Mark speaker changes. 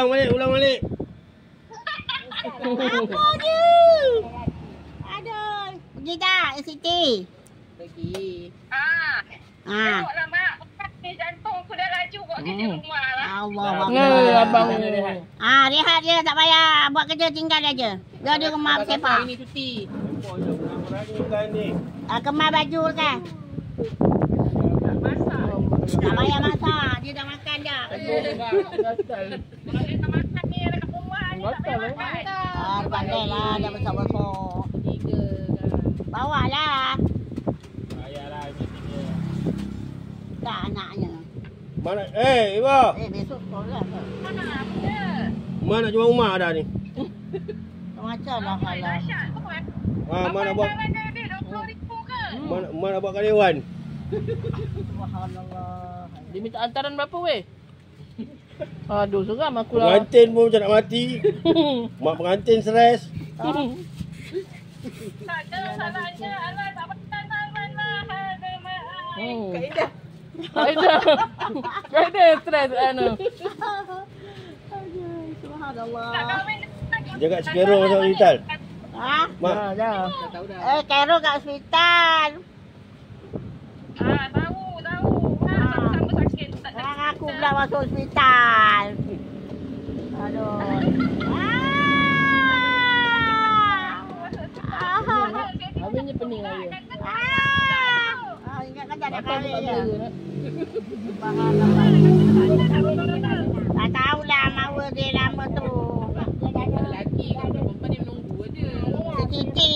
Speaker 1: Ulang balik.
Speaker 2: Apa je? Aduh. Pergi tak Siti?
Speaker 3: Pergi.
Speaker 4: Tengoklah mak. Jantung aku dah laju buat kerja rumah lah.
Speaker 2: Allah
Speaker 3: Abang
Speaker 2: rehat je, tak payah buat kerja, tinggal aja. Dia di rumah bersepak.
Speaker 3: Ini cuti.
Speaker 2: Kemas baju kan. Tak payah masak, dia dah makan dah.
Speaker 4: Kalau dia tak makan ni dekat rumah ni tak payah makan.
Speaker 2: Pandai lah, dah besar-besar.
Speaker 3: 3
Speaker 2: Bawa lah.
Speaker 1: Payahlah.
Speaker 2: Tak anaknya.
Speaker 1: Mana? Ibu.
Speaker 2: Besok sekolah ke?
Speaker 4: Mana apa dia?
Speaker 1: Mana jual rumah dah ni?
Speaker 2: Macam lah halang.
Speaker 4: Dahsyat tu kan.
Speaker 1: Mana buat
Speaker 4: Jangan dia 20,000 ke?
Speaker 1: mana buat karyawan?
Speaker 2: Subhanallah.
Speaker 3: Dia minta hantaran berapa weh? Aduh, seram aku lah.
Speaker 1: Pengantin pun macam nak mati. Mak pengantin stres.
Speaker 4: Tak ada salahnya. Alah tak makan aman lah.
Speaker 3: Kaedah stres anu.
Speaker 2: Subhanallah.
Speaker 4: Tak kahwin
Speaker 1: Jaga sekero masuk hospital.
Speaker 2: Ha?
Speaker 1: Mak.
Speaker 3: Dah.
Speaker 2: Kero kat hospital.
Speaker 4: tahu. Sama-sama sakit. Tak
Speaker 2: Sekarang aku pula masuk hospital. Aduh.
Speaker 3: Habisnya pening lagi.
Speaker 2: Ingatkan tak ada kali
Speaker 3: Tak
Speaker 2: je.
Speaker 3: ada.
Speaker 2: Tak tahulah mawa dia lama tu.
Speaker 3: Lelaki kan perempuan dia menunggu aje.
Speaker 2: Siti.